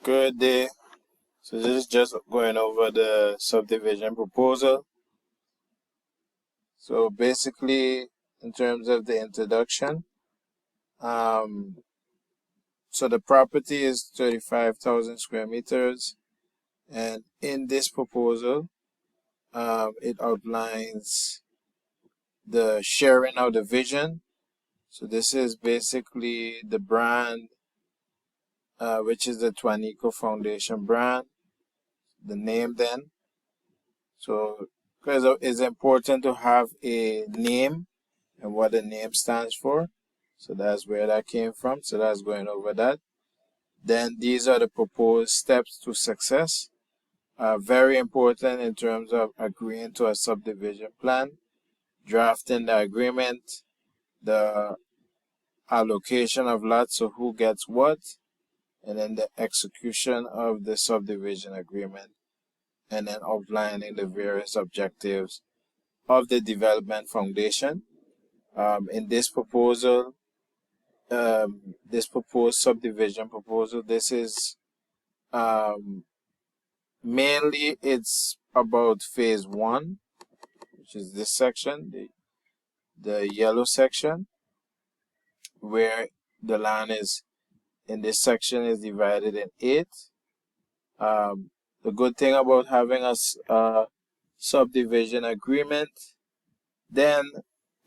Good day. So this is just going over the subdivision proposal. So basically, in terms of the introduction, so the property is 35,000 square meters, and in this proposal, it outlines the sharing of the vision. So this is basically the brand, which is the Tuanico Foundation brand, the name then. So because it's important to have a name and what the name stands for. So that's where that came from. So that's going over that. Then these are the proposed steps to success. Very important in terms of agreeing to a subdivision plan, drafting the agreement, the allocation of lots, so who gets what, and then the execution of the subdivision agreement, and then outlining the various objectives of the development foundation. In this proposal, this proposed subdivision proposal, this is mainly it's about phase 1, which is this section, the yellow section, where the land is in this section is divided in 8. The good thing about having a subdivision agreement, then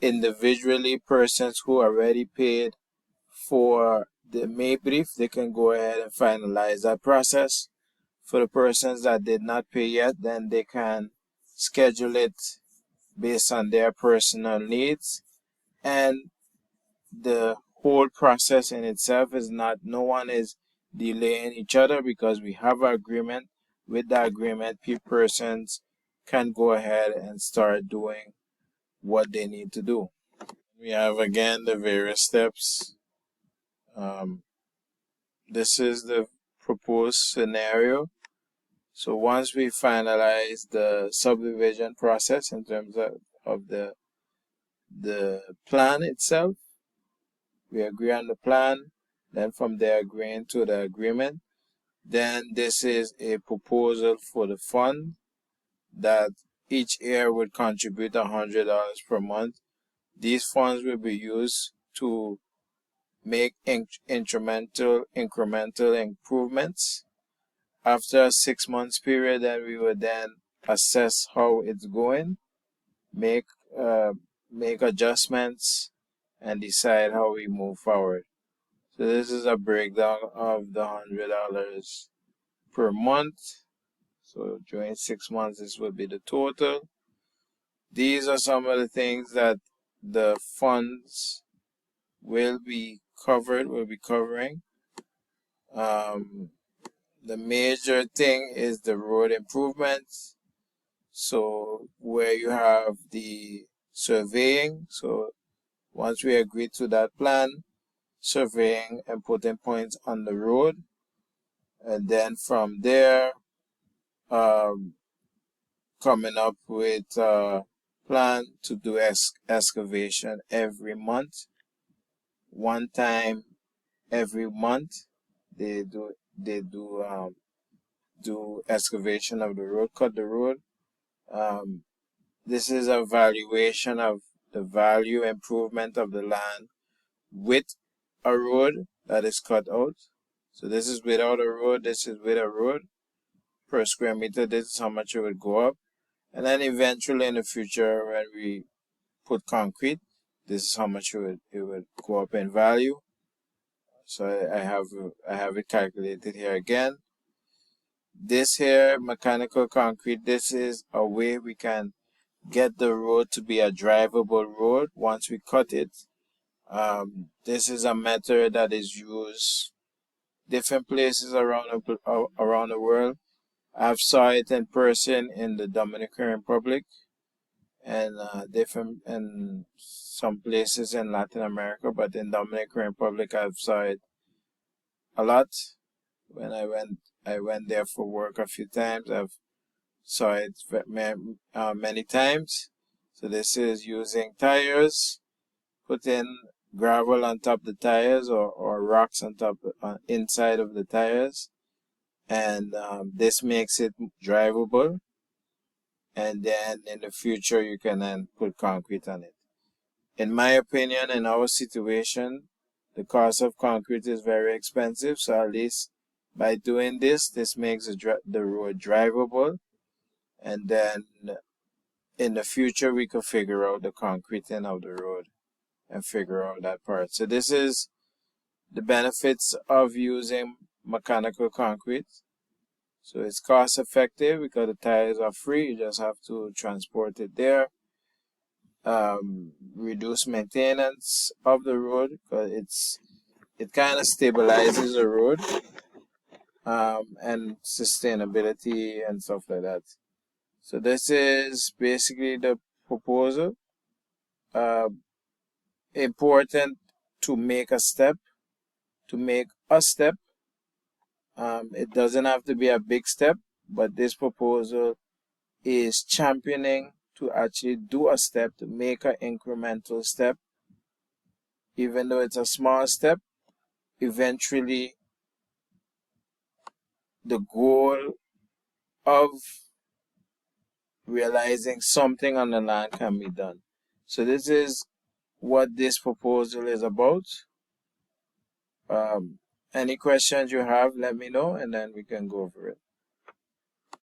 individually persons who already paid for the May brief, they can go ahead and finalize that process. For the persons that did not pay yet, then they can schedule it based on their personal needs. And the whole process in itself is not, no one is delaying each other, because we have an agreement. With the agreement, persons can go ahead and start doing what they need to do. We have again the various steps. This is the proposed scenario. So once we finalize the subdivision process in terms of the plan itself, we agree on the plan, then from there agreeing to the agreement, then this is a proposal for the fund that each year would contribute $100 per month. These funds will be used to make incremental improvements. After a 6 months period, then we would then assess how it's going, make adjustments, and decide how we move forward. So this is a breakdown of the $100 per month. So during 6 months, this would be the total. These are some of the things that the funds will be covering. The major thing is the road improvements. So where you have the surveying. So once we agree to that plan, surveying and putting points on the road. And then from there, coming up with a plan to do excavation every month. One time every month, they do excavation of the road, cut the road. This is a valuation of the value improvement of the land with a road that is cut out. So this is without a road, this is with a road. Per square meter, this is how much it would go up. And then eventually in the future, when we put concrete, this is how much it would go up in value. So I have it calculated here again. This here, mechanical concrete, this is a way we can get the road to be a drivable road once we cut it. This is a method that is used different places around the world. I've saw it in person in the Dominican Republic and in some places in Latin America, but in Dominican Republic I've saw it a lot. When I went there for work a few times. I've saw it many times. So this is using tires, put in gravel on top of the tires, or rocks on top inside of the tires, and this makes it drivable, and then in the future you can then put concrete on it. In my opinion, in our situation, the cost of concrete is very expensive, so at least by doing this makes the road drivable, and then in the future we could figure out the concreting of the road and figure out that part. So this is the benefits of using mechanical concrete. So it's cost effective because the tires are free, you just have to transport it there. Reduce maintenance of the road because it kind of stabilizes the road, and sustainability and stuff like that. So this is basically the proposal. Important to make a step. It doesn't have to be a big step, but this proposal is championing to actually do a step, to make an incremental step. Even though it's a small step, eventually the goal of realizing something on the land can be done. So this is what this proposal is about. Any questions you have, let me know, and then we can go over it.